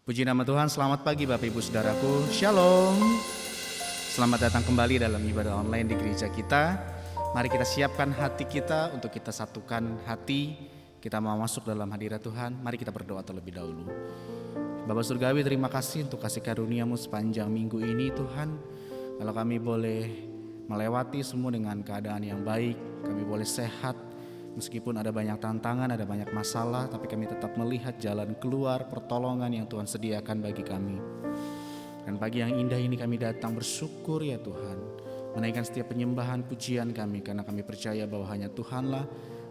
Puji nama Tuhan, selamat pagi Bapak Ibu Saudaraku, Shalom. Selamat datang kembali dalam ibadah online di gereja kita. Mari kita siapkan hati kita untuk kita satukan hati. Kita mau masuk dalam hadirat Tuhan, mari kita berdoa terlebih dahulu. Bapak Surgawi, terima kasih untuk kasih karunia-Mu sepanjang minggu ini Tuhan. Kalau kami boleh melewati semua dengan keadaan yang baik, kami boleh sehat. Meskipun ada banyak tantangan, ada banyak masalah, tapi kami tetap melihat jalan keluar, pertolongan yang Tuhan sediakan bagi kami. Dan pagi yang indah ini kami datang bersyukur ya Tuhan, menaikkan setiap penyembahan pujian kami, karena kami percaya bahwa hanya Tuhanlah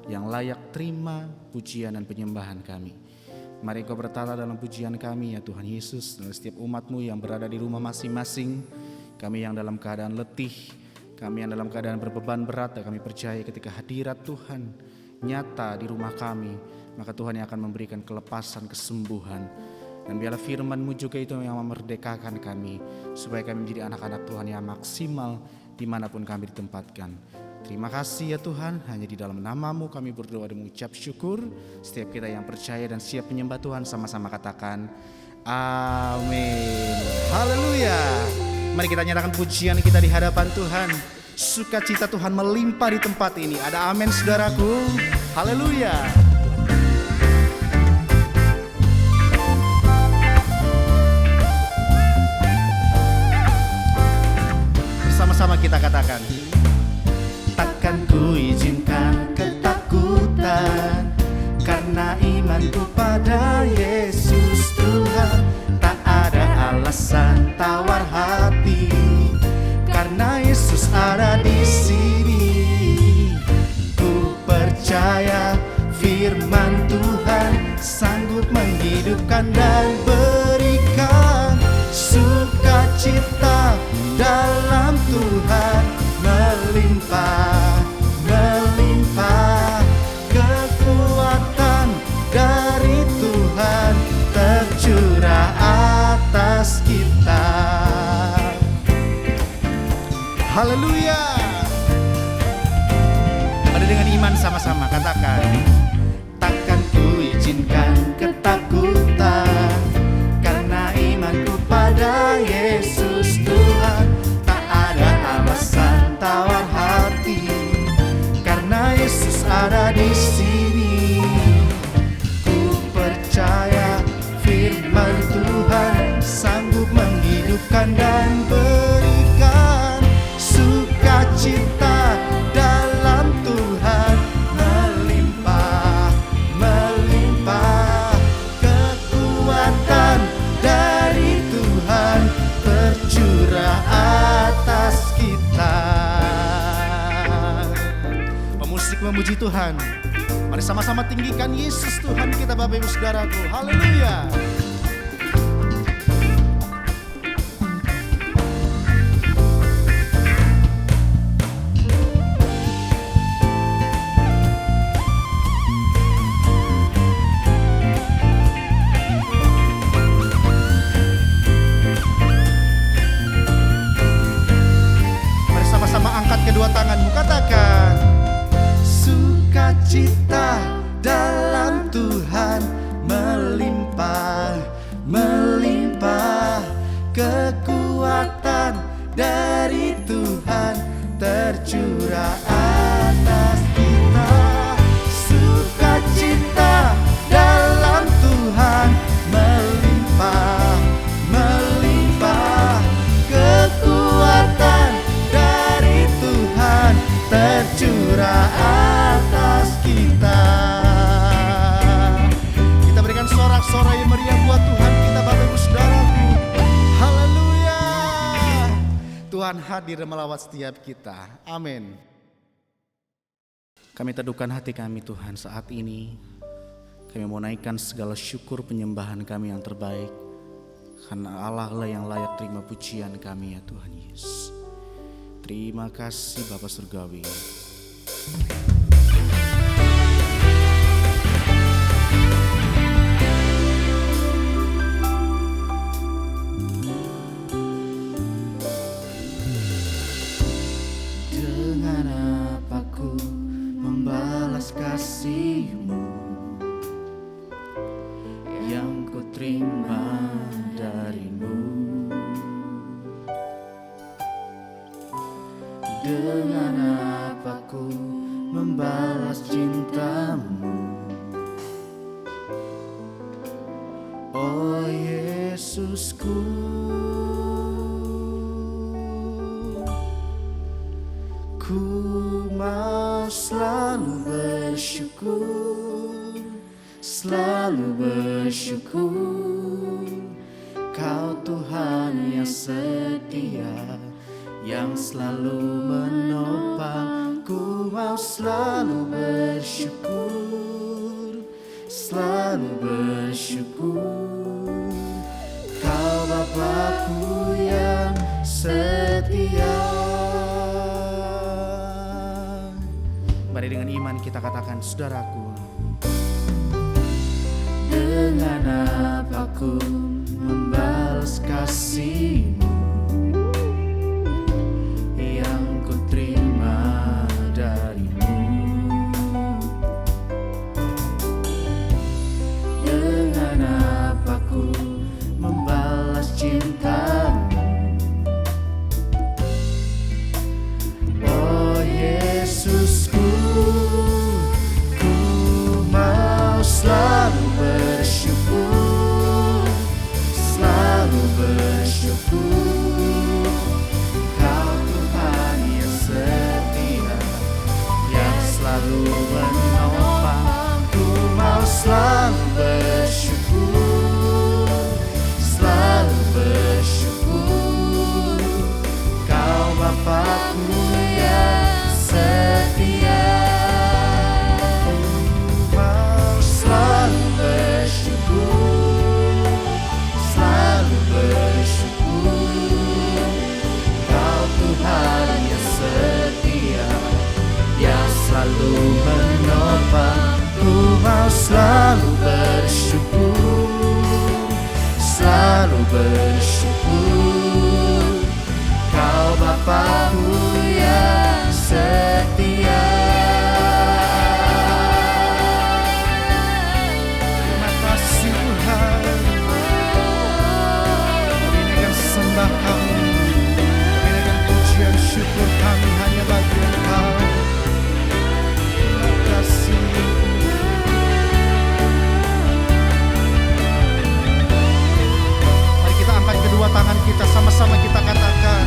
yang layak terima pujian dan penyembahan kami. Mari Kau bertata dalam pujian kami ya Tuhan Yesus, dan setiap umat-Mu yang berada di rumah masing-masing, kami yang dalam keadaan letih, kami yang dalam keadaan berbeban berat, dan kami percaya ketika hadirat Tuhan nyata di rumah kami, maka Tuhan yang akan memberikan kelepasan, kesembuhan. Dan biarlah firman-Mu juga itu yang memerdekakan kami, supaya kami menjadi anak-anak Tuhan yang maksimal dimanapun kami ditempatkan. Terima kasih ya Tuhan, hanya di dalam nama-Mu kami berdoa dan mengucap syukur. Setiap kita yang percaya dan siap menyembah Tuhan, sama-sama katakan amin. Haleluya. Mari kita nyatakan pujian kita di hadapan Tuhan. Sukacita Tuhan melimpah di tempat ini. Ada amin saudaraku. Haleluya. Bersama-sama kita katakan, takkan ku izinkan ketakutan, karena imanku pada Yesus Tuhan. Tak ada alasan tawar hati, karena Yesus ada di sini. Ku percaya firman Tuhan sanggup menghidupkan dan berikan sukacita dalam Tuhan melimpah, melimpah. Kekuatan dari Tuhan tercurah atas kita. Haleluya. Mari dengan iman sama-sama katakan, takkan ku izinkan ketakutan, karena imanku pada Yesus Tuhan. Tak ada alasan tawar hati, karena Yesus ada di sini. Ku percaya firman Tuhan sanggup menghidupkan dan berikan sukacita dalam Tuhan melimpah, melimpah. Kekuatan dari Tuhan tercurah atas kita. Pemusik memuji Tuhan. Mari sama-sama tinggikan Yesus Tuhan kita Bapak Ibu Saudaraku. Haleluya. Kedua tanganmu katakan, sukacita dalam Tuhan melimpah, melimpah. Kekuatan dari Tuhan tercurah atas kita. Sukacita dalam Tuhan melimpah, melimpah. Kekuatan tercurah atas kita. Kita berikan sorak-sorai yang meriah buat Tuhan kita Bapak Ibu Saudaraku. Haleluya. Tuhan hadir melawat setiap kita. Amin. Kami teduhkan hati kami Tuhan saat ini. Kami mau naikkan segala syukur penyembahan kami yang terbaik, karena Allah lah yang layak terima pujian kami ya Tuhan Yesus. Terima kasih Bapa Surgawi. Dengan apa ku membalas kasih-Mu yang ku terima Oh Yesusku, ku mau selalu bersyukur, selalu bersyukur. Kau Tuhan yang setia, yang selalu menopang. Ku mau selalu bersyukur, selalu bersyukur. Kau Bapa-Ku yang setia. Mari dengan iman kita katakan, saudaraku, dengan apa ku membalas kasih-Mu yang ku terima dari-Mu? Dengan apa ku membalas cinta-Mu? Oh Yesusku, ku mau selalu bersyukur, selalu bersyukur. Kau Tuhan yang setia, yang selalu menopang. Ku mau selalu bersyukur, selalu bersyukur. Kau Bapa-Ku yang setia. Ku mau selalu bersyukur, selalu bersyukur. Kau Tuhan yang setia, yang selalu menopang. Ku mau selalu bersyukur, selalu bersyukur. Kau Bapa-Ku yang setia. Terima kasih Tuhan. Kami naikkan sembah kami, kami naikkan pujian syukur kami hanya bagi Engkau. Terima kasih. Mari kita angkat kedua tangan kita, sama-sama kita katakan,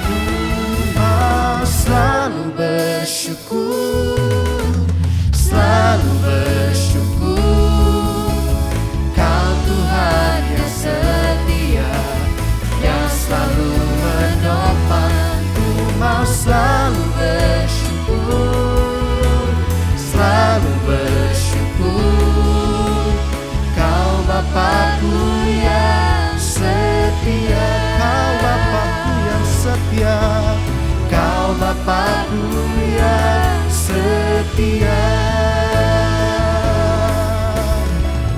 ku mau selalu bersyukur, selalu bersyukur. Kau Tuhan yang setia, yang selalu menopang. Ku mau selalu bersyukur, selalu bersyukur. Kau Bapa-Ku yang setia, Kau Bapa-Ku yang setia, Kau Bapa-Ku yang setia.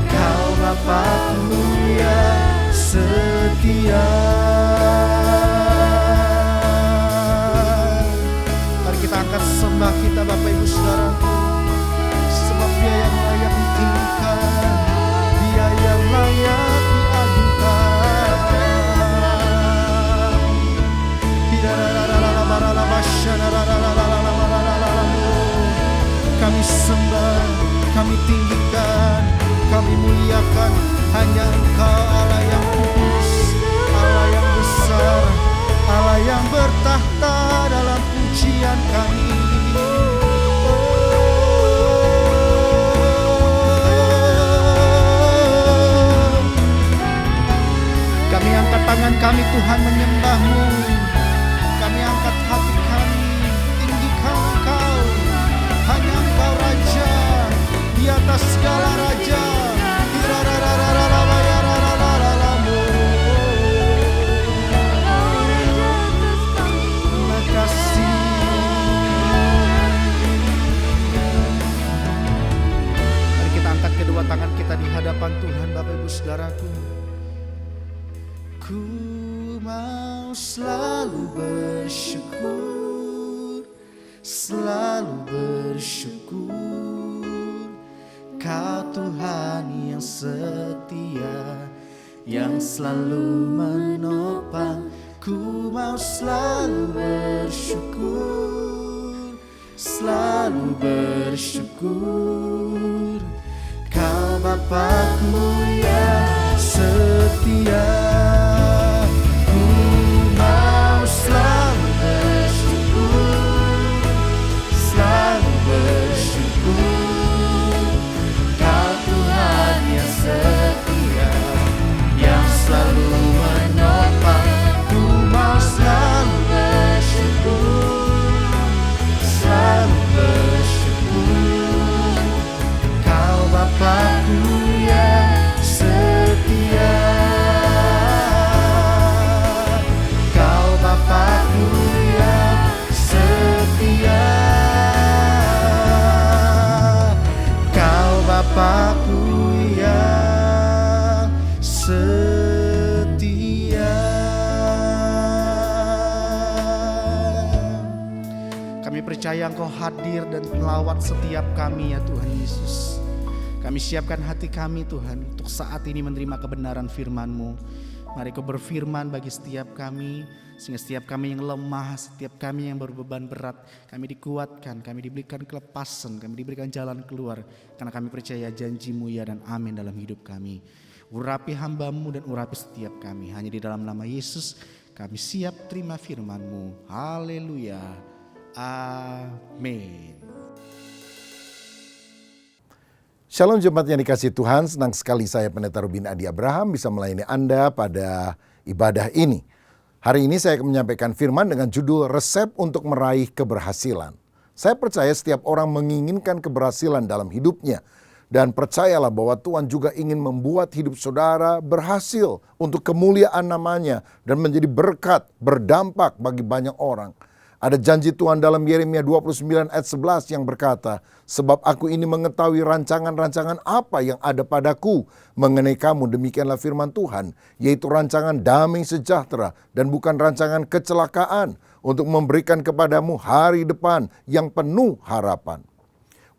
Kau Bapa-Ku yang setia. Mari kita angkat sembah kita Bapak Ibu Saudaraku, sebab Dia yang layak ditinggikan, Dia yang layak diagungkan. Kami sembah, kami tinggikan, kami muliakan hanya Engkau, Allah yang kudus, Allah yang besar, Allah yang bertahta dalam pujian kami. Kami angkat tangan kami Tuhan menyembah-Mu. Kami angkat hati kami, tinggikan Engkau. Hanya Engkau Raja, di atas segala raja. Terima kasih. Mari kita angkat kedua tangan kita di hadapan Tuhan Bapak Ibu Saudaraku. Ku mau selalu bersyukur, selalu bersyukur. Kau Tuhan yang setia, yang selalu menopang. Ku mau selalu bersyukur, selalu bersyukur. Kau Bapa-Ku yang percaya Engkau hadir dan melawat setiap kami ya Tuhan Yesus. Kami siapkan hati kami Tuhan untuk saat ini menerima kebenaran firman-Mu. Mari Kau berfirman bagi setiap kami, sehingga setiap kami yang lemah, setiap kami yang berbeban berat, kami dikuatkan, kami diberikan kelepasan, kami diberikan jalan keluar. Karena kami percaya janji-Mu ya dan amin dalam hidup kami. Urapi hamba-Mu dan urapi setiap kami. Hanya di dalam nama Yesus kami siap terima firman-Mu. Haleluya. Amin. Shalom jemaat yang dikasihi Tuhan, senang sekali saya Pendeta Robin Adi Abraham bisa melayani Anda pada ibadah ini. Hari ini saya akan menyampaikan firman dengan judul Resep untuk Meraih Keberhasilan. Saya percaya setiap orang menginginkan keberhasilan dalam hidupnya. Dan percayalah bahwa Tuhan juga ingin membuat hidup saudara berhasil untuk kemuliaan namanya dan menjadi berkat, berdampak bagi banyak orang. Ada janji Tuhan dalam Yeremia 29 ayat 11 yang berkata, sebab aku ini mengetahui rancangan-rancangan apa yang ada padaku mengenai kamu, demikianlah firman Tuhan, yaitu rancangan damai sejahtera dan bukan rancangan kecelakaan, untuk memberikan kepadamu hari depan yang penuh harapan.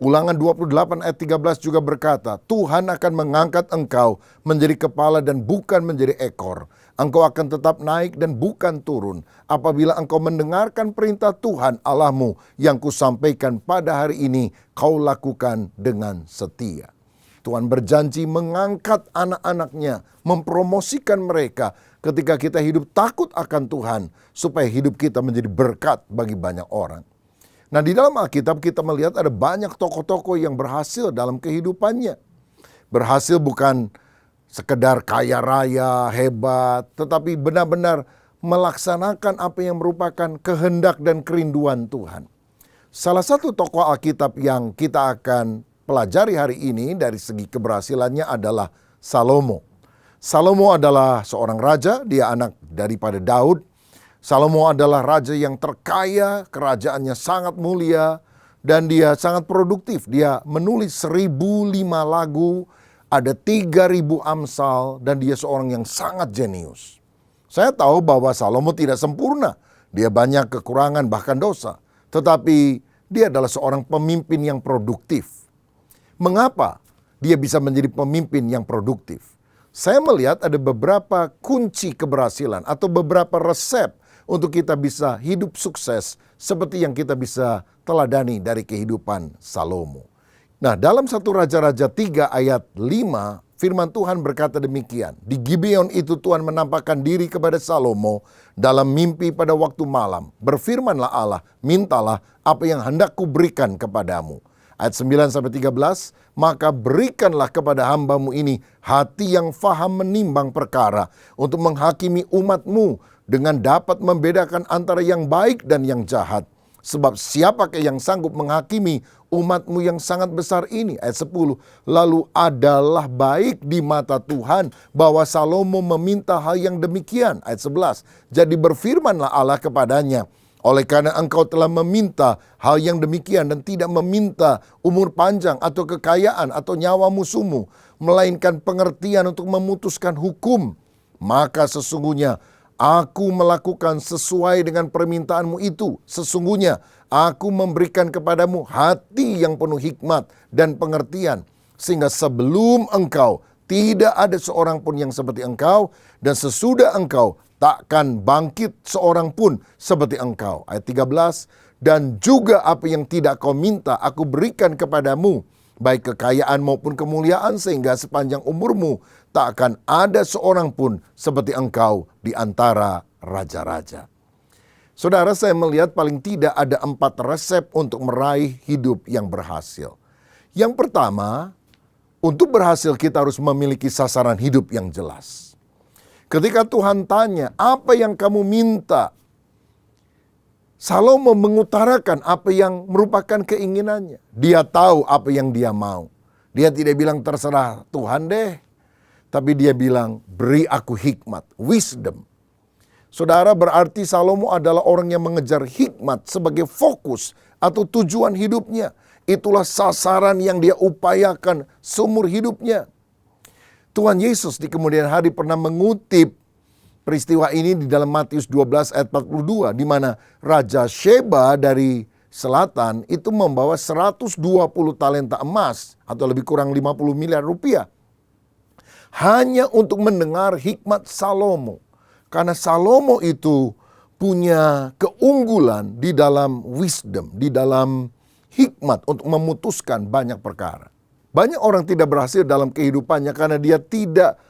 Ulangan 28 ayat 13 juga berkata, Tuhan akan mengangkat engkau menjadi kepala dan bukan menjadi ekor. Engkau akan tetap naik dan bukan turun apabila engkau mendengarkan perintah Tuhan Allahmu yang kusampaikan pada hari ini, kau lakukan dengan setia. Tuhan berjanji mengangkat anak-anaknya, mempromosikan mereka ketika kita hidup takut akan Tuhan, supaya hidup kita menjadi berkat bagi banyak orang. Nah, di dalam Alkitab kita melihat ada banyak tokoh-tokoh yang berhasil dalam kehidupannya. Berhasil bukan sekedar kaya raya, hebat, tetapi benar-benar melaksanakan apa yang merupakan kehendak dan kerinduan Tuhan. Salah satu tokoh Alkitab yang kita akan pelajari hari ini dari segi keberhasilannya adalah Salomo. Salomo adalah seorang raja, dia anak daripada Daud. Salomo adalah raja yang terkaya, kerajaannya sangat mulia, dan dia sangat produktif. Dia menulis 1005 lagu, ada 3000 amsal, dan dia seorang yang sangat jenius. Saya tahu bahwa Salomo tidak sempurna. Dia banyak kekurangan bahkan dosa. Tetapi dia adalah seorang pemimpin yang produktif. Mengapa dia bisa menjadi pemimpin yang produktif? Saya melihat ada beberapa kunci keberhasilan atau beberapa resep untuk kita bisa hidup sukses seperti yang kita bisa teladani dari kehidupan Salomo. Nah, dalam 1 Raja-Raja 3 ayat 5, firman Tuhan berkata demikian. Di Gibeon itu Tuhan menampakkan diri kepada Salomo dalam mimpi pada waktu malam. Berfirmanlah Allah, mintalah apa yang hendak kuberikan kepadamu. Ayat 9-13, maka berikanlah kepada hambamu ini hati yang faham menimbang perkara untuk menghakimi umatmu dengan dapat membedakan antara yang baik dan yang jahat. Sebab siapakah yang sanggup menghakimi umatmu yang sangat besar ini? Ayat 10, lalu adalah baik di mata Tuhan bahwa Salomo meminta hal yang demikian. Ayat 11, jadi berfirmanlah Allah kepadanya, oleh karena engkau telah meminta hal yang demikian dan tidak meminta umur panjang atau kekayaan atau nyawa musuhmu, melainkan pengertian untuk memutuskan hukum, maka sesungguhnya aku melakukan sesuai dengan permintaanmu itu. Sesungguhnya aku memberikan kepadamu hati yang penuh hikmat dan pengertian, sehingga sebelum engkau tidak ada seorang pun yang seperti engkau, dan sesudah engkau takkan bangkit seorang pun seperti engkau. Ayat 13, dan juga apa yang tidak kau minta aku berikan kepadamu, baik kekayaan maupun kemuliaan, sehingga sepanjang umurmu tak akan ada seorang pun seperti engkau di antara raja-raja. Saudara, saya melihat paling tidak ada 4 resep untuk meraih hidup yang berhasil. Yang pertama, untuk berhasil kita harus memiliki sasaran hidup yang jelas. Ketika Tuhan tanya, apa yang kamu minta? Salomo mengutarakan apa yang merupakan keinginannya. Dia tahu apa yang dia mau. Dia tidak bilang terserah Tuhan deh. Tapi dia bilang, beri aku hikmat, wisdom. Saudara, berarti Salomo adalah orang yang mengejar hikmat sebagai fokus atau tujuan hidupnya. Itulah sasaran yang dia upayakan seumur hidupnya. Tuhan Yesus di kemudian hari pernah mengutip peristiwa ini di dalam Matius 12 ayat 42, di mana Raja Sheba dari Selatan itu membawa 120 talenta emas atau lebih kurang 50 miliar rupiah. Hanya untuk mendengar hikmat Salomo. Karena Salomo itu punya keunggulan di dalam wisdom, di dalam hikmat untuk memutuskan banyak perkara. Banyak orang tidak berhasil dalam kehidupannya karena dia tidak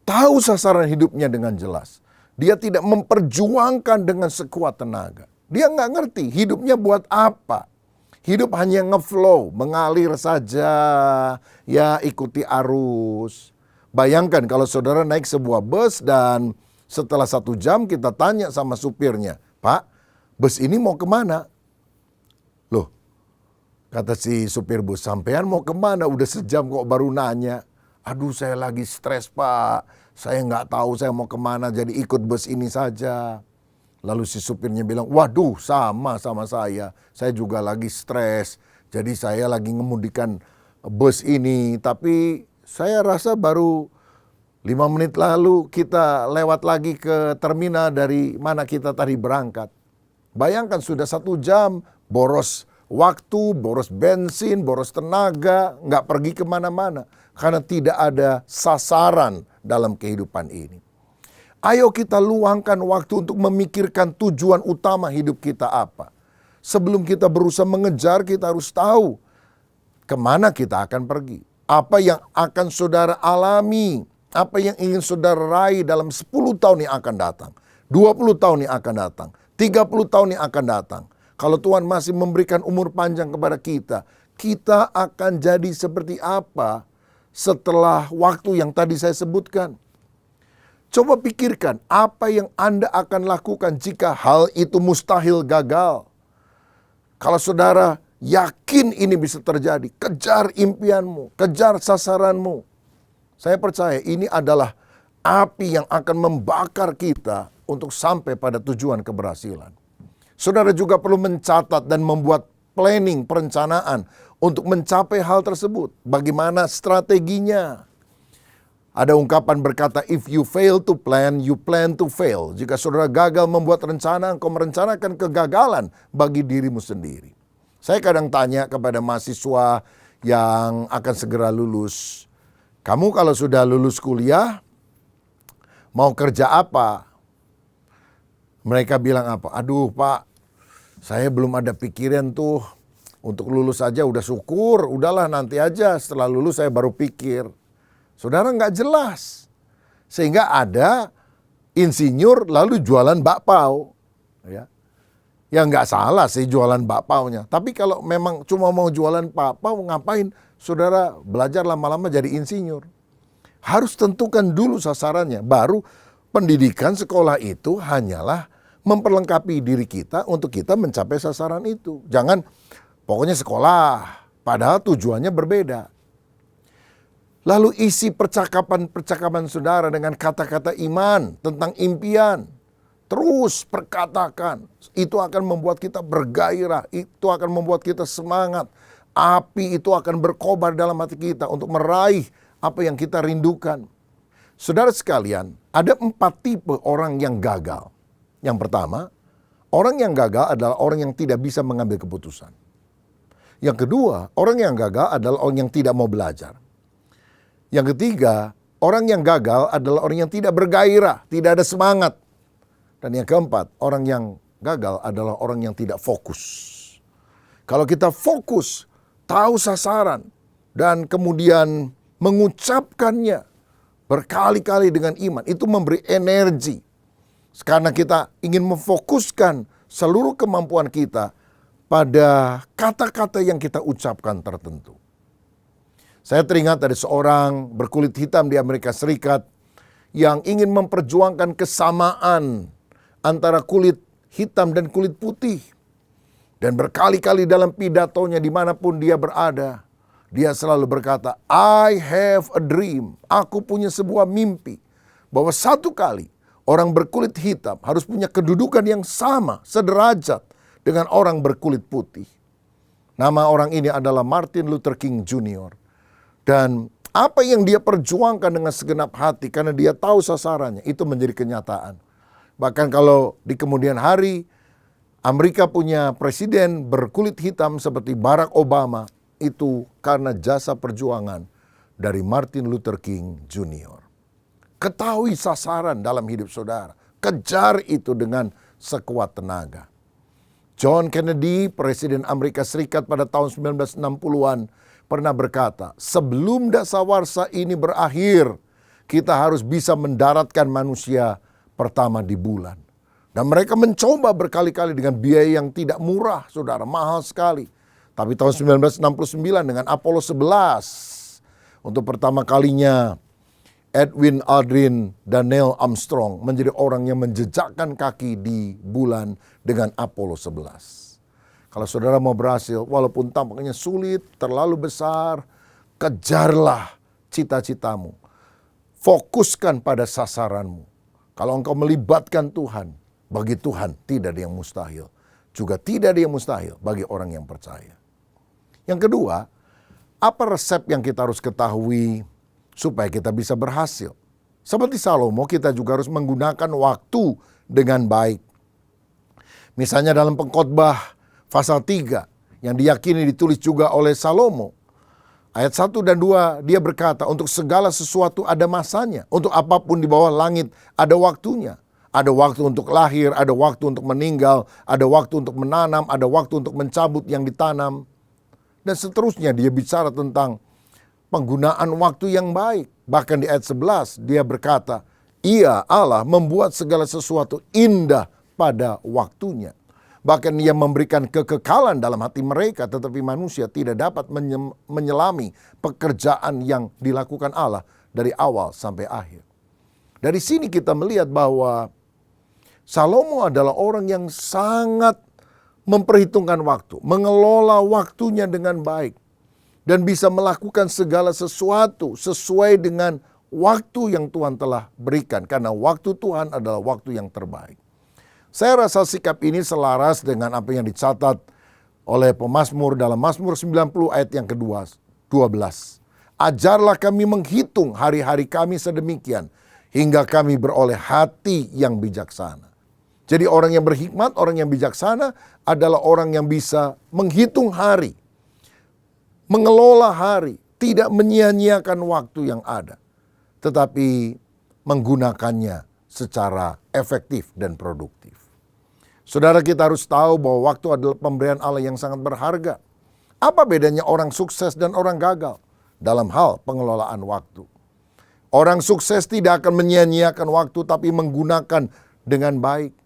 tahu sasaran hidupnya dengan jelas. Dia tidak memperjuangkan dengan sekuat tenaga. Dia nggak ngerti hidupnya buat apa. Hidup hanya ngeflow, mengalir saja, ya ikuti arus. Bayangkan kalau saudara naik sebuah bus dan setelah 1 jam kita tanya sama supirnya, "Pak, bus ini mau kemana?" Loh, kata si supir bus, "Sampean mau kemana? Udah sejam kok baru nanya." "Aduh, saya lagi stres, Pak. Saya nggak tahu saya mau kemana, jadi ikut bus ini saja." Lalu si supirnya bilang, "Waduh, sama saya. Saya juga lagi stres. Jadi saya lagi ngemudikan bus ini. Tapi saya rasa baru 5 menit lalu kita lewat lagi ke terminal dari mana kita tadi berangkat." Bayangkan sudah 1 jam, boros waktu, boros bensin, boros tenaga, nggak pergi kemana-mana. Karena tidak ada sasaran dalam kehidupan ini. Ayo kita luangkan waktu untuk memikirkan tujuan utama hidup kita apa. Sebelum kita berusaha mengejar, kita harus tahu kemana kita akan pergi. Apa yang akan saudara alami, apa yang ingin saudara raih dalam 10 tahun yang akan datang, 20 tahun yang akan datang, 30 tahun yang akan datang. Kalau Tuhan masih memberikan umur panjang kepada kita, kita akan jadi seperti apa setelah waktu yang tadi saya sebutkan. Coba pikirkan apa yang Anda akan lakukan jika hal itu mustahil gagal. Kalau saudara yakin ini bisa terjadi, kejar impianmu, kejar sasaranmu. Saya percaya ini adalah api yang akan membakar kita untuk sampai pada tujuan keberhasilan. Saudara juga perlu mencatat dan membuat planning, perencanaan untuk mencapai hal tersebut. Bagaimana strateginya? Ada ungkapan berkata, "If you fail to plan, you plan to fail." Jika saudara gagal membuat rencana, engkau merencanakan kegagalan bagi dirimu sendiri. Saya kadang tanya kepada mahasiswa yang akan segera lulus, "Kamu kalau sudah lulus kuliah, mau kerja apa?" Mereka bilang apa? "Aduh Pak, saya belum ada pikiran tuh. Untuk lulus aja udah syukur, udahlah nanti aja setelah lulus saya baru pikir." Saudara nggak jelas. Sehingga ada insinyur lalu jualan bakpao. Ya nggak salah sih jualan bakpaonya. Tapi kalau memang cuma mau jualan bakpao, ngapain saudara belajar lama-lama jadi insinyur? Harus tentukan dulu sasarannya. Baru pendidikan sekolah itu hanyalah memperlengkapi diri kita untuk kita mencapai sasaran itu. Jangan pokoknya sekolah, padahal tujuannya berbeda. Lalu isi percakapan saudara dengan kata-kata iman tentang impian. Terus perkatakan. Itu akan membuat kita bergairah. Itu akan membuat kita semangat. Api itu akan berkobar dalam hati kita untuk meraih apa yang kita rindukan. Saudara sekalian, ada 4 tipe orang yang gagal. Yang pertama, orang yang gagal adalah orang yang tidak bisa mengambil keputusan. Yang kedua, orang yang gagal adalah orang yang tidak mau belajar. Yang ketiga, orang yang gagal adalah orang yang tidak bergairah, tidak ada semangat. Dan yang keempat, orang yang gagal adalah orang yang tidak fokus. Kalau kita fokus, tahu sasaran, dan kemudian mengucapkannya berkali-kali dengan iman, itu memberi energi. Karena kita ingin memfokuskan seluruh kemampuan kita pada kata-kata yang kita ucapkan tertentu. Saya teringat dari seorang berkulit hitam di Amerika Serikat yang ingin memperjuangkan kesamaan antara kulit hitam dan kulit putih. Dan berkali-kali dalam pidatonya dimanapun dia berada, dia selalu berkata, "I have a dream." Aku punya sebuah mimpi bahwa satu kali orang berkulit hitam harus punya kedudukan yang sama, sederajat dengan orang berkulit putih. Nama orang ini adalah Martin Luther King Jr. Dan apa yang dia perjuangkan dengan segenap hati karena dia tahu sasarannya, itu menjadi kenyataan. Bahkan kalau di kemudian hari Amerika punya presiden berkulit hitam seperti Barack Obama itu karena jasa perjuangan dari Martin Luther King Jr. Ketahui sasaran dalam hidup saudara. Kejar itu dengan sekuat tenaga. John Kennedy, Presiden Amerika Serikat pada tahun 1960-an, pernah berkata, sebelum dasawarsa ini berakhir, kita harus bisa mendaratkan manusia pertama di bulan. Dan mereka mencoba berkali-kali dengan biaya yang tidak murah, saudara, mahal sekali. Tapi tahun 1969 dengan Apollo 11, untuk pertama kalinya Edwin Aldrin dan Neil Armstrong menjadi orang yang menjejakkan kaki di bulan dengan Apollo 11. Kalau saudara mau berhasil, walaupun tampaknya sulit, terlalu besar, kejarlah cita-citamu. Fokuskan pada sasaranmu. Kalau engkau melibatkan Tuhan, bagi Tuhan tidak ada yang mustahil. Juga tidak ada yang mustahil bagi orang yang percaya. Yang kedua, apa resep yang kita harus ketahui supaya kita bisa berhasil? Seperti Salomo, kita juga harus menggunakan waktu dengan baik. Misalnya dalam Pengkhotbah pasal 3 yang diyakini ditulis juga oleh Salomo. Ayat 1 dan 2 dia berkata, untuk segala sesuatu ada masanya. Untuk apapun di bawah langit ada waktunya. Ada waktu untuk lahir, ada waktu untuk meninggal, ada waktu untuk menanam, ada waktu untuk mencabut yang ditanam. Dan seterusnya dia bicara tentang penggunaan waktu yang baik. Bahkan di ayat 11 dia berkata, Ia Allah membuat segala sesuatu indah pada waktunya. Bahkan ia memberikan kekekalan dalam hati mereka, tetapi manusia tidak dapat menyelami pekerjaan yang dilakukan Allah dari awal sampai akhir. Dari sini kita melihat bahwa Salomo adalah orang yang sangat memperhitungkan waktu, mengelola waktunya dengan baik, dan bisa melakukan segala sesuatu sesuai dengan waktu yang Tuhan telah berikan, karena waktu Tuhan adalah waktu yang terbaik. Saya rasa sikap ini selaras dengan apa yang dicatat oleh pemazmur dalam Mazmur 90 ayat yang ke-12. Ajarlah kami menghitung hari-hari kami sedemikian, hingga kami beroleh hati yang bijaksana. Jadi orang yang berhikmat, orang yang bijaksana adalah orang yang bisa menghitung hari, mengelola hari, tidak menyia-nyiakan waktu yang ada, tetapi menggunakannya secara efektif dan produktif. Saudara, kita harus tahu bahwa waktu adalah pemberian Allah yang sangat berharga. Apa bedanya orang sukses dan orang gagal dalam hal pengelolaan waktu? Orang sukses tidak akan menyia-nyiakan waktu, tapi menggunakan dengan baik.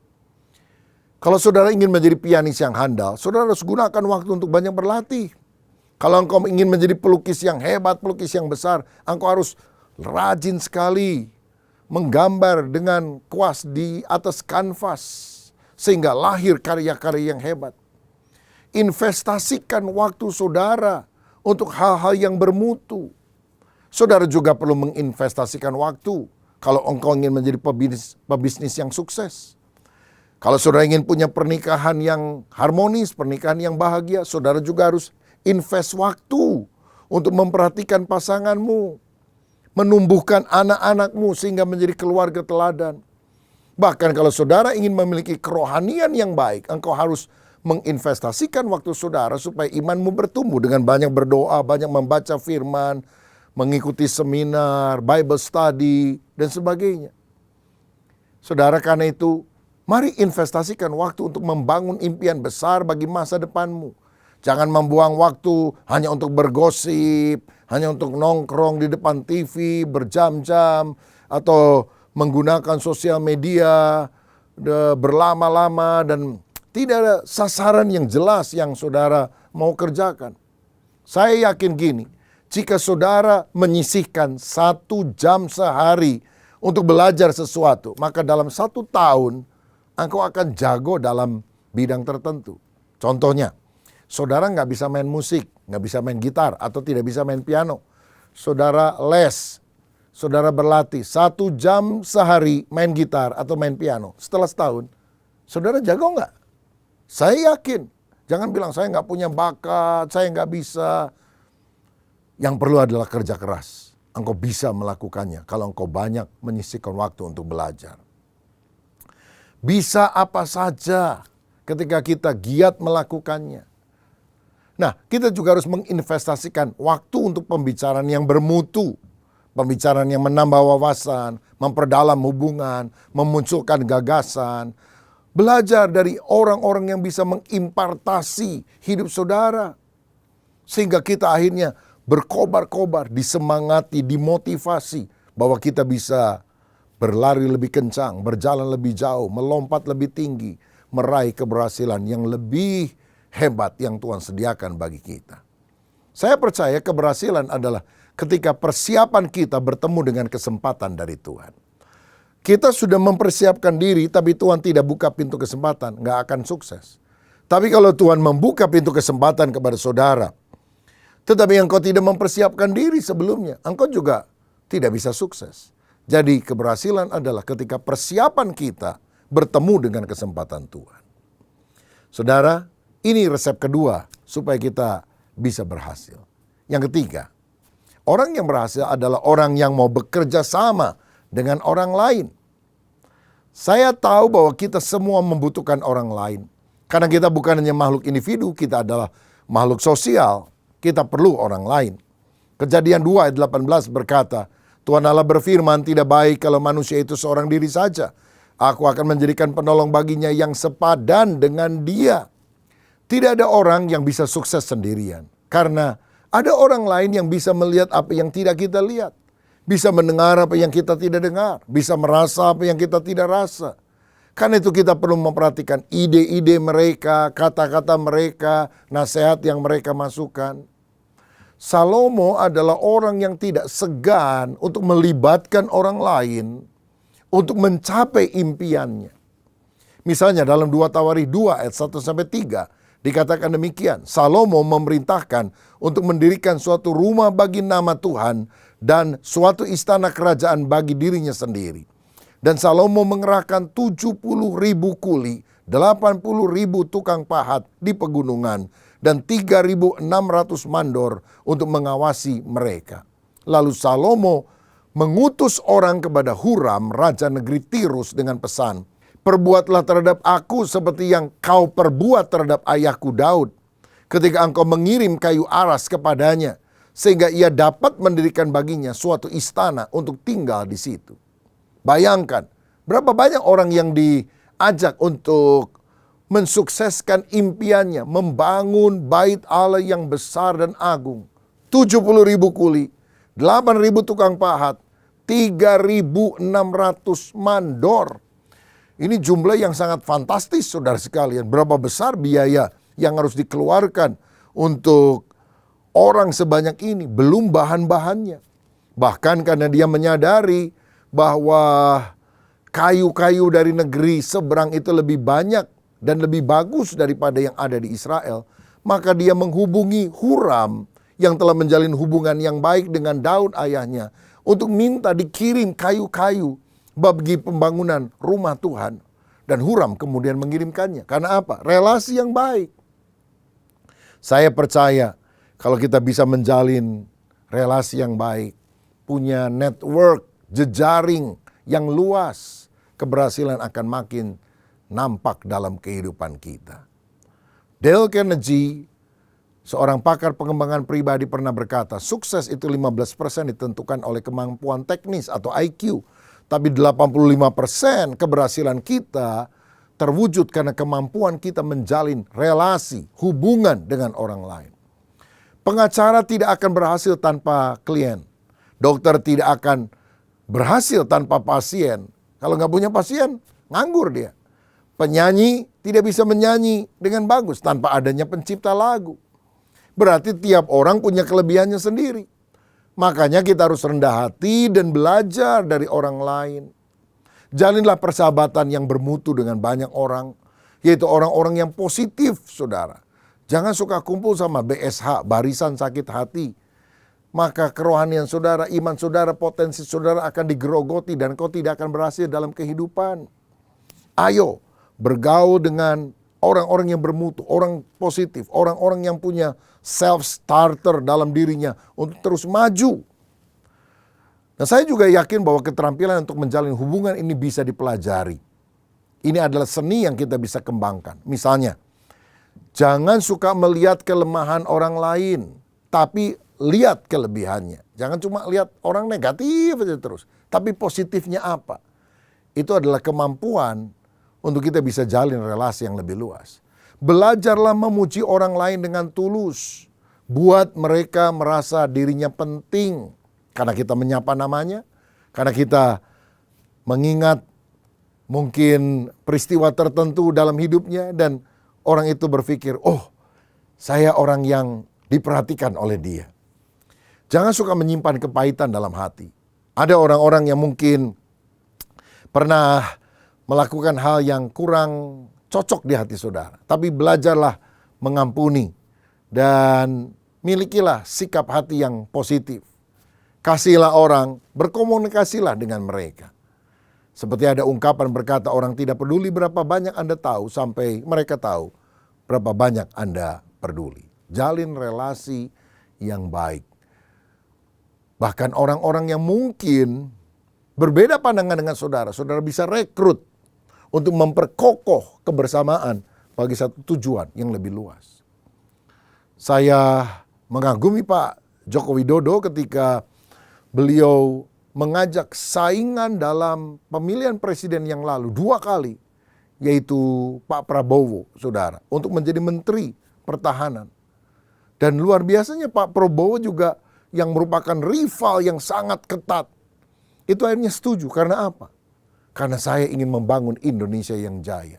Kalau saudara ingin menjadi pianis yang handal, saudara harus gunakan waktu untuk banyak berlatih. Kalau engkau ingin menjadi pelukis yang hebat, pelukis yang besar, engkau harus rajin sekali menggambar dengan kuas di atas kanvas, sehingga lahir karya-karya yang hebat. Investasikan waktu saudara untuk hal-hal yang bermutu. Saudara juga perlu menginvestasikan waktu kalau engkau ingin menjadi pebisnis yang sukses. Kalau saudara ingin punya pernikahan yang harmonis, pernikahan yang bahagia, saudara juga harus invest waktu untuk memperhatikan pasanganmu, menumbuhkan anak-anakmu sehingga menjadi keluarga teladan. Bahkan kalau saudara ingin memiliki kerohanian yang baik, engkau harus menginvestasikan waktu saudara supaya imanmu bertumbuh dengan banyak berdoa, banyak membaca firman, mengikuti seminar, Bible study, dan sebagainya. Saudara, karena itu, mari investasikan waktu untuk membangun impian besar bagi masa depanmu. Jangan membuang waktu hanya untuk bergosip, hanya untuk nongkrong di depan TV berjam-jam, atau menggunakan sosial media berlama-lama dan tidak ada sasaran yang jelas yang saudara mau kerjakan. Saya yakin gini, jika saudara menyisihkan 1 jam sehari untuk belajar sesuatu, maka dalam 1 tahun engkau akan jago dalam bidang tertentu. Contohnya, saudara nggak bisa main musik, nggak bisa main gitar, atau tidak bisa main piano. Saudara les, saudara berlatih 1 jam sehari main gitar atau main piano. Setelah setahun, saudara jago nggak? Saya yakin. Jangan bilang saya nggak punya bakat, saya nggak bisa. Yang perlu adalah kerja keras. Engkau bisa melakukannya kalau engkau banyak menyisihkan waktu untuk belajar. Bisa apa saja ketika kita giat melakukannya. Nah, kita juga harus menginvestasikan waktu untuk pembicaraan yang bermutu. Pembicaraan yang menambah wawasan, memperdalam hubungan, memunculkan gagasan. Belajar dari orang-orang yang bisa mengimpartasi hidup saudara. Sehingga kita akhirnya berkobar-kobar, disemangati, dimotivasi. Bahwa kita bisa berlari lebih kencang, berjalan lebih jauh, melompat lebih tinggi. Meraih keberhasilan yang lebih hebat yang Tuhan sediakan bagi kita. Saya percaya keberhasilan adalah ketika persiapan kita bertemu dengan kesempatan dari Tuhan. Kita sudah mempersiapkan diri, tapi Tuhan tidak buka pintu kesempatan, nggak akan sukses. Tapi kalau Tuhan membuka pintu kesempatan kepada saudara, tetapi engkau tidak mempersiapkan diri sebelumnya, engkau juga tidak bisa sukses. Jadi keberhasilan adalah ketika persiapan kita bertemu dengan kesempatan Tuhan. Saudara, ini resep kedua supaya kita bisa berhasil. Yang ketiga, orang yang berhasil adalah orang yang mau bekerja sama dengan orang lain. Saya tahu bahwa kita semua membutuhkan orang lain. Karena kita bukan hanya makhluk individu, kita adalah makhluk sosial. Kita perlu orang lain. Kejadian 2 ayat 18 berkata, Tuhan Allah berfirman, tidak baik kalau manusia itu seorang diri saja. Aku akan menjadikan penolong baginya yang sepadan dengan dia. Tidak ada orang yang bisa sukses sendirian. Karena ada orang lain yang bisa melihat apa yang tidak kita lihat. Bisa mendengar apa yang kita tidak dengar. Bisa merasa apa yang kita tidak rasa. Karena itu kita perlu memperhatikan ide-ide mereka, kata-kata mereka, nasihat yang mereka masukkan. Salomo adalah orang yang tidak segan untuk melibatkan orang lain untuk mencapai impiannya. Misalnya dalam 2 Tawarikh 2 ayat 1-3 dikatakan demikian. Salomo memerintahkan untuk mendirikan suatu rumah bagi nama Tuhan dan suatu istana kerajaan bagi dirinya sendiri. Dan Salomo mengerahkan 70.000 kuli, 80.000 tukang pahat di pegunungan, dan 3.600 mandor untuk mengawasi mereka. Lalu Salomo mengutus orang kepada Huram, raja negeri Tirus dengan pesan, perbuatlah terhadap aku seperti yang kau perbuat terhadap ayahku Daud, ketika engkau mengirim kayu aras kepadanya, sehingga ia dapat mendirikan baginya suatu istana untuk tinggal di situ. Bayangkan, berapa banyak orang yang diajak untuk mensukseskan impiannya, membangun bait Allah yang besar dan agung. 70.000 kuli, 8.000 tukang pahat, 3.600 mandor. Ini jumlah yang sangat fantastis, saudara sekalian. Berapa besar biaya yang harus dikeluarkan untuk orang sebanyak ini, belum bahan-bahannya. Bahkan karena dia menyadari bahwa kayu-kayu dari negeri seberang itu lebih banyak dan lebih bagus daripada yang ada di Israel, maka dia menghubungi Huram yang telah menjalin hubungan yang baik dengan Daud ayahnya untuk minta dikirim kayu-kayu bagi pembangunan rumah Tuhan. Dan Huram kemudian mengirimkannya. Karena apa? Relasi yang baik. Saya percaya kalau kita bisa menjalin relasi yang baik, punya network, jejaring yang luas, keberhasilan akan makin nampak dalam kehidupan kita. Dale Carnegie, seorang pakar pengembangan pribadi, pernah berkata, sukses itu 15% ditentukan oleh kemampuan teknis atau IQ. Tapi 85% keberhasilan kita terwujud karena kemampuan kita menjalin relasi, hubungan dengan orang lain. Pengacara tidak akan berhasil tanpa klien. Dokter tidak akan berhasil tanpa pasien. Kalau nggak punya pasien, nganggur dia. Penyanyi tidak bisa menyanyi dengan bagus tanpa adanya pencipta lagu. Berarti tiap orang punya kelebihannya sendiri. Makanya kita harus rendah hati dan belajar dari orang lain. Jalinlah persahabatan yang bermutu dengan banyak orang, yaitu orang-orang yang positif, saudara. Jangan suka kumpul sama BSH, barisan sakit hati. Maka kerohanian saudara, iman saudara, potensi saudara akan digerogoti dan kau tidak akan berhasil dalam kehidupan. Ayo bergaul dengan orang-orang yang bermutu, orang positif, orang-orang yang punya self-starter dalam dirinya untuk terus maju. Nah, saya juga yakin bahwa keterampilan untuk menjalin hubungan ini bisa dipelajari. Ini adalah seni yang kita bisa kembangkan. Misalnya, jangan suka melihat kelemahan orang lain, tapi lihat kelebihannya. Jangan cuma lihat orang negatif aja terus, tapi positifnya apa? Itu adalah kemampuan untuk kita bisa jalin relasi yang lebih luas. Belajarlah memuji orang lain dengan tulus. Buat mereka merasa dirinya penting. Karena kita menyapa namanya, karena kita mengingat mungkin peristiwa tertentu dalam hidupnya dan orang itu berpikir, oh saya orang yang diperhatikan oleh dia. Jangan suka menyimpan kepahitan dalam hati. Ada orang-orang yang mungkin pernah melakukan hal yang kurang cocok di hati saudara. Tapi belajarlah mengampuni dan milikilah sikap hati yang positif. Kasihilah orang, berkomunikasilah dengan mereka. Seperti ada ungkapan berkata, orang tidak peduli berapa banyak Anda tahu sampai mereka tahu berapa banyak Anda peduli. Jalin relasi yang baik. Bahkan orang-orang yang mungkin berbeda pandangan dengan saudara, saudara bisa rekrut untuk memperkokoh kebersamaan bagi satu tujuan yang lebih luas. Saya mengagumi Pak Joko Widodo ketika beliau mengajak saingan dalam pemilihan presiden yang lalu 2 kali, yaitu Pak Prabowo, saudara, untuk menjadi Menteri Pertahanan. Dan luar biasanya Pak Prabowo juga yang merupakan rival yang sangat ketat, itu akhirnya setuju. Karena apa? Karena saya ingin membangun Indonesia yang jaya.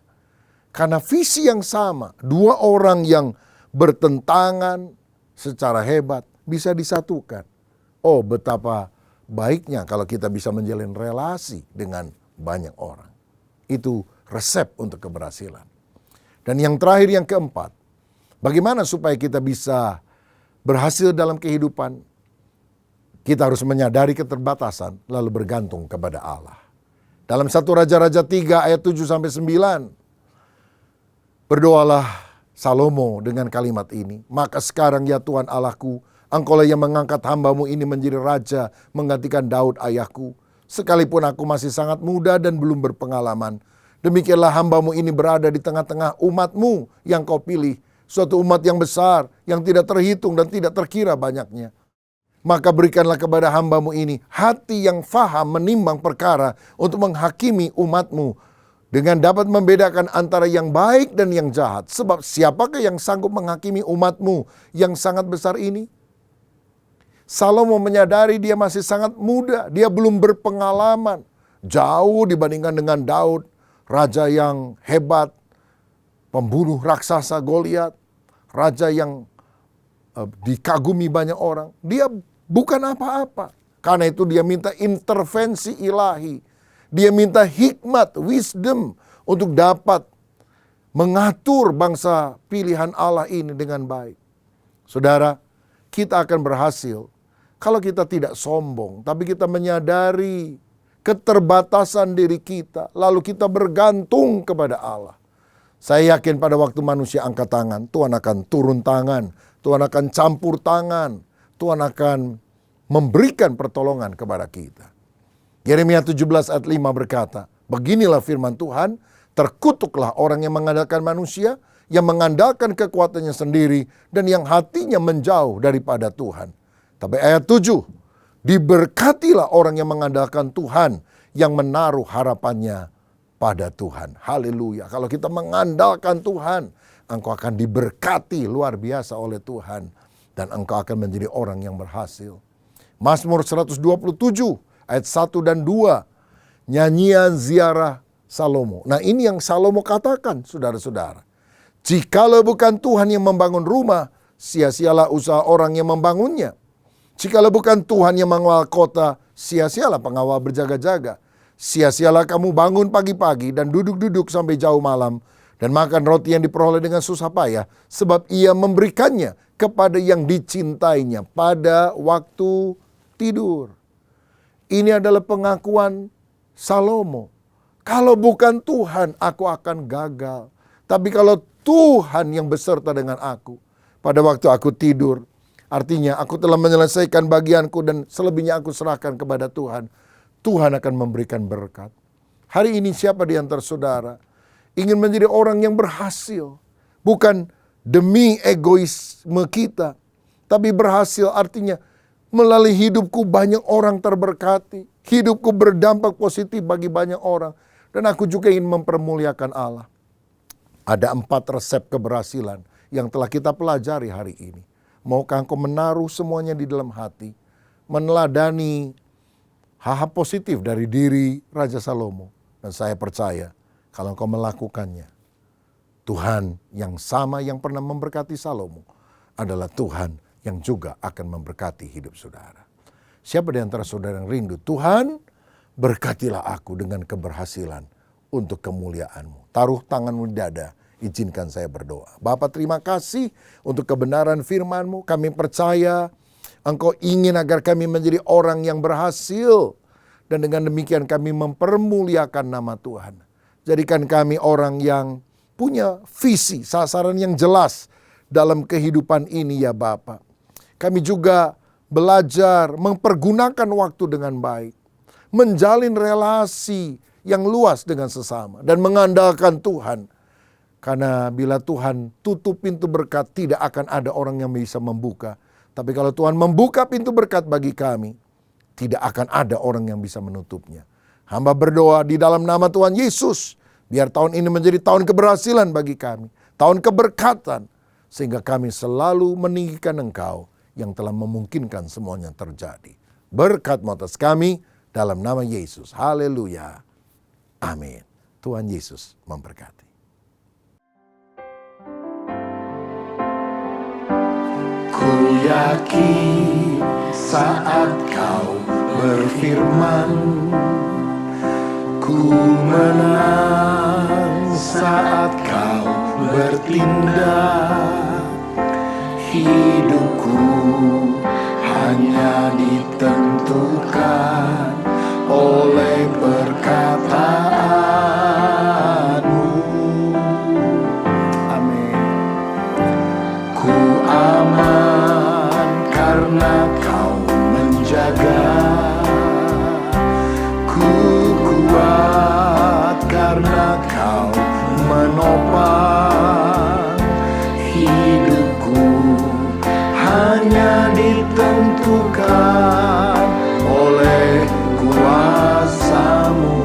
Karena visi yang sama, 2 orang yang bertentangan secara hebat bisa disatukan. Oh, betapa baiknya kalau kita bisa menjalin relasi dengan banyak orang. Itu resep untuk keberhasilan. Dan yang terakhir, yang keempat, bagaimana supaya kita bisa berhasil dalam kehidupan? Kita harus menyadari keterbatasan lalu bergantung kepada Allah. Dalam 1 Raja-Raja 3 ayat 7-9, berdoalah Salomo dengan kalimat ini. Maka sekarang ya Tuhan Allahku, Engkaulah yang mengangkat hamba-Mu ini menjadi raja menggantikan Daud ayahku. Sekalipun aku masih sangat muda dan belum berpengalaman, demikianlah hamba-Mu ini berada di tengah-tengah umat-Mu yang Kau pilih. Suatu umat yang besar, yang tidak terhitung dan tidak terkira banyaknya. Maka berikanlah kepada hamba-Mu ini hati yang faham menimbang perkara untuk menghakimi umat-Mu, dengan dapat membedakan antara yang baik dan yang jahat. Sebab siapakah yang sanggup menghakimi umat-Mu yang sangat besar ini? Salomo menyadari dia masih sangat muda, dia belum berpengalaman. Jauh dibandingkan dengan Daud, raja yang hebat, pembunuh raksasa Goliat, raja yang dikagumi banyak orang. Dia bukan apa-apa. Karena itu dia minta intervensi ilahi. Dia minta hikmat, wisdom untuk dapat mengatur bangsa pilihan Allah ini dengan baik. Saudara, kita akan berhasil kalau kita tidak sombong, tapi kita menyadari keterbatasan diri kita, lalu kita bergantung kepada Allah. Saya yakin pada waktu manusia angkat tangan, Tuhan akan turun tangan, Tuhan akan campur tangan, Tuhan akan memberikan pertolongan kepada kita. Yeremia 17 ayat 5 berkata, beginilah firman Tuhan, terkutuklah orang yang mengandalkan manusia, yang mengandalkan kekuatannya sendiri, dan yang hatinya menjauh daripada Tuhan. Tapi ayat 7, diberkatilah orang yang mengandalkan Tuhan, yang menaruh harapannya pada Tuhan. Haleluya. Kalau kita mengandalkan Tuhan, engkau akan diberkati luar biasa oleh Tuhan. Dan engkau akan menjadi orang yang berhasil. Mazmur 127 ayat 1 dan 2. Nyanyian ziarah Salomo. Nah, ini yang Salomo katakan, saudara-saudara. Jikalau bukan Tuhan yang membangun rumah, sia-sialah usaha orang yang membangunnya. Jikalau bukan Tuhan yang mengawal kota, sia-sialah pengawal berjaga-jaga. Sia-sialah kamu bangun pagi-pagi dan duduk-duduk sampai jauh malam, dan makan roti yang diperoleh dengan susah payah, sebab ia memberikannya kepada yang dicintainya pada waktu tidur. Ini adalah pengakuan Salomo. Kalau bukan Tuhan, aku akan gagal. Tapi kalau Tuhan yang beserta dengan aku, pada waktu aku tidur, artinya aku telah menyelesaikan bagianku dan selebihnya aku serahkan kepada Tuhan. Tuhan akan memberikan berkat. Hari ini siapa di antara saudara ingin menjadi orang yang berhasil. Bukan demi egoisme kita, tapi berhasil artinya melalui hidupku banyak orang terberkati. Hidupku berdampak positif bagi banyak orang. Dan aku juga ingin mempermuliakan Allah. Ada 4 resep keberhasilan yang telah kita pelajari hari ini. Maukah engkau menaruh semuanya di dalam hati, meneladani hal-hal positif dari diri Raja Salomo. Dan saya percaya kalau engkau melakukannya, Tuhan yang sama yang pernah memberkati Salomo adalah Tuhan yang juga akan memberkati hidup saudara. Siapa di antara saudara yang rindu, Tuhan berkatilah aku dengan keberhasilan untuk kemuliaan-Mu. Taruh tanganmu di dada, izinkan saya berdoa. Bapa, terima kasih untuk kebenaran firman-Mu. Kami percaya Engkau ingin agar kami menjadi orang yang berhasil. Dan dengan demikian kami mempermuliakan nama Tuhan. Jadikan kami orang yang punya visi, sasaran yang jelas dalam kehidupan ini ya Bapa. Kami juga belajar mempergunakan waktu dengan baik. Menjalin relasi yang luas dengan sesama. Dan mengandalkan Tuhan. Karena bila Tuhan tutup pintu berkat, tidak akan ada orang yang bisa membuka. Tapi kalau Tuhan membuka pintu berkat bagi kami, tidak akan ada orang yang bisa menutupnya. Hamba berdoa di dalam nama Tuhan Yesus. Biar tahun ini menjadi tahun keberhasilan bagi kami. Tahun keberkatan. Sehingga kami selalu meninggikan Engkau yang telah memungkinkan semuanya terjadi. Berkat-Mu atas kami dalam nama Yesus. Haleluya. Amin. Tuhan Yesus memberkati. Ku yakin saat Kau berfirman, ku menang saat Kau bertindak. Hidupku hanya ditentukan oleh perkataan-Mu. Amin. Ku aman karena Kau menjaga. Ku kuat karena Kau menopang. Hidupku hanya ditentukan oleh kuasa-Mu.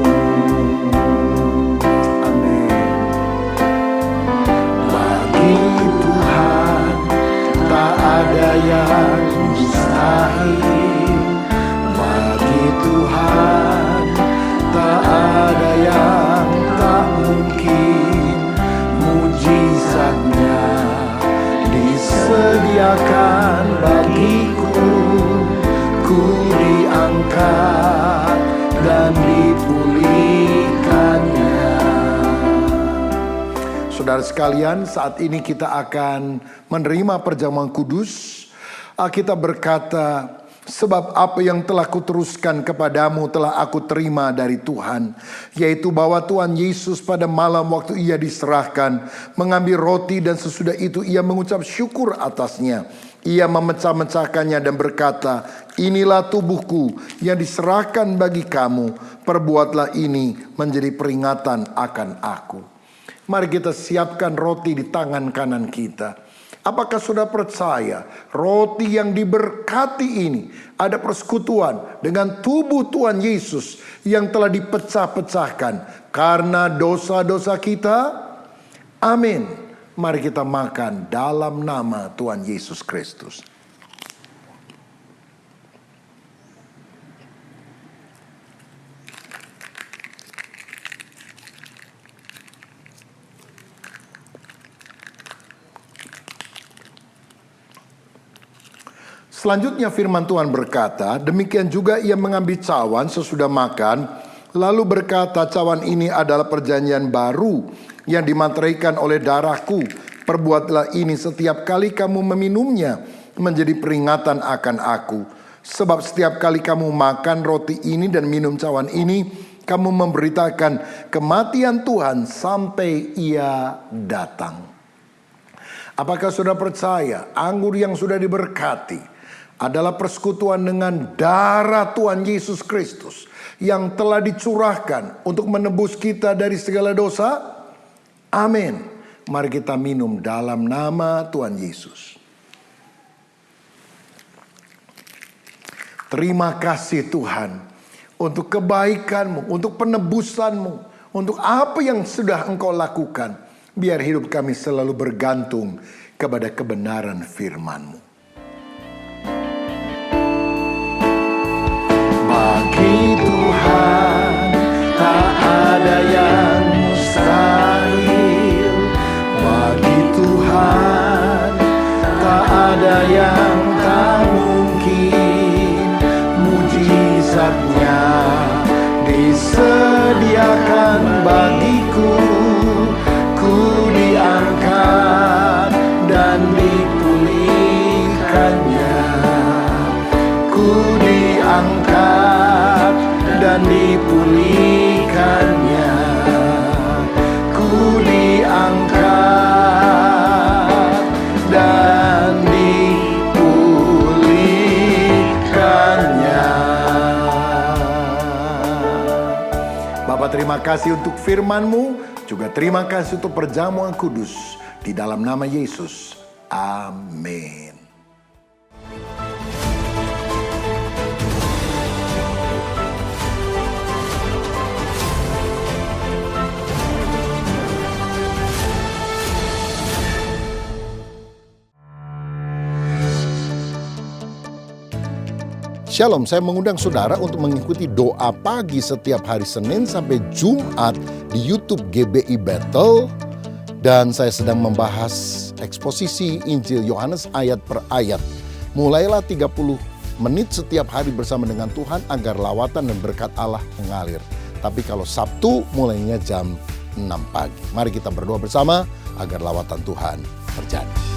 Amin. Bagi Tuhan tak ada yang mustahil. Bagi Tuhan tak ada yang tak mungkin. Mujizatnya disediakan bagiku. Ku diangkat dan dipulihkannya. Saudara sekalian, saat ini kita akan menerima perjamuan kudus. Alkitab berkata, sebab apa yang telah kuteruskan kepadamu telah aku terima dari Tuhan. Yaitu bahwa Tuhan Yesus pada malam waktu ia diserahkan, mengambil roti dan sesudah itu ia mengucap syukur atasnya. Ia memecah-mecahkannya dan berkata, inilah tubuhku yang diserahkan bagi kamu. Perbuatlah ini menjadi peringatan akan aku. Mari kita siapkan roti di tangan kanan kita. Apakah sudah percaya roti yang diberkati ini ada persekutuan dengan tubuh Tuhan Yesus yang telah dipecah-pecahkan karena dosa-dosa kita? Amin. Mari kita makan dalam nama Tuhan Yesus Kristus. Selanjutnya firman Tuhan berkata, demikian juga ia mengambil cawan sesudah makan, lalu berkata, cawan ini adalah perjanjian baru yang dimateraikan oleh darahku. Perbuatlah ini setiap kali kamu meminumnya menjadi peringatan akan aku. Sebab setiap kali kamu makan roti ini dan minum cawan ini, kamu memberitakan kematian Tuhan sampai ia datang. Apakah sudah percaya anggur yang sudah diberkati adalah persekutuan dengan darah Tuhan Yesus Kristus yang telah dicurahkan untuk menebus kita dari segala dosa? Amin. Mari kita minum dalam nama Tuhan Yesus. Terima kasih Tuhan untuk kebaikan-Mu, untuk penebusan-Mu, untuk apa yang sudah Engkau lakukan. Biar hidup kami selalu bergantung kepada kebenaran firman-Mu. Bagi Tuhan tak ada yang mustahil. Bagi Tuhan tak ada yang tak mungkin. Mujizatnya disediakan bagiku. Ku diangkat dan dipulihkannya. Ku diangkat dan dipulihkannya. Ku diangkat dan dipulihkannya. Bapa, terima kasih untuk firman-Mu, juga terima kasih untuk perjamuan kudus. Di dalam nama Yesus, amin. Shalom, saya mengundang saudara untuk mengikuti doa pagi setiap hari Senin sampai Jumat di YouTube GBI Battle. Dan saya sedang membahas eksposisi Injil Yohanes ayat per ayat. Mulailah 30 menit setiap hari bersama dengan Tuhan agar lawatan dan berkat Allah mengalir. Tapi kalau Sabtu mulainya jam 6 pagi. Mari kita berdoa bersama agar lawatan Tuhan terjadi.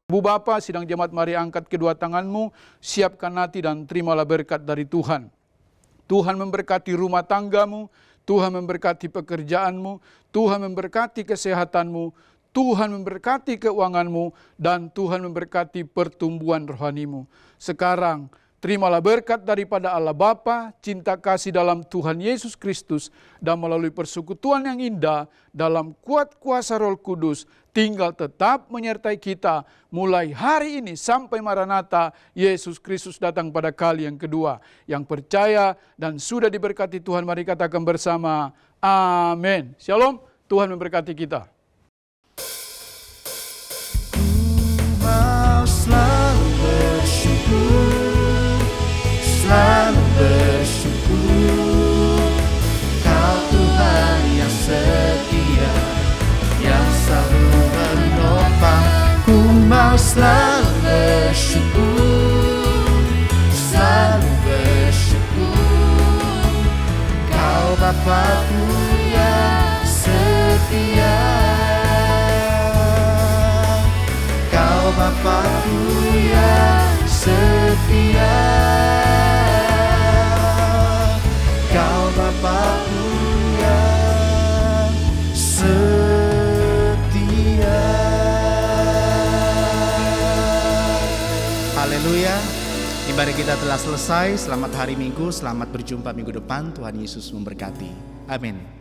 Bu Bapa, sidang jemaat, mari angkat kedua tanganmu, siapkan hati dan terimalah berkat dari Tuhan. Tuhan memberkati rumah tanggamu, Tuhan memberkati pekerjaanmu, Tuhan memberkati kesehatanmu, Tuhan memberkati keuanganmu, dan Tuhan memberkati pertumbuhan rohanimu. Sekarang, terimalah berkat daripada Allah Bapa, cinta kasih dalam Tuhan Yesus Kristus, dan melalui persekutuan yang indah dalam kuat kuasa Roh Kudus, tinggal tetap menyertai kita mulai hari ini sampai Maranatha, Yesus Kristus datang pada kali yang kedua. Yang percaya dan sudah diberkati Tuhan, mari katakan bersama, amin. Shalom, Tuhan memberkati kita. Selalu bersyukur, selalu bersyukur. Kau Tuhan yang setia, yang selalu menopang. Ku mau selalu bersyukur, selalu bersyukur. Kau Bapa-Ku yang setia. Ibadah kita telah selesai. Selamat hari Minggu, selamat berjumpa minggu depan. Tuhan Yesus memberkati. Amin.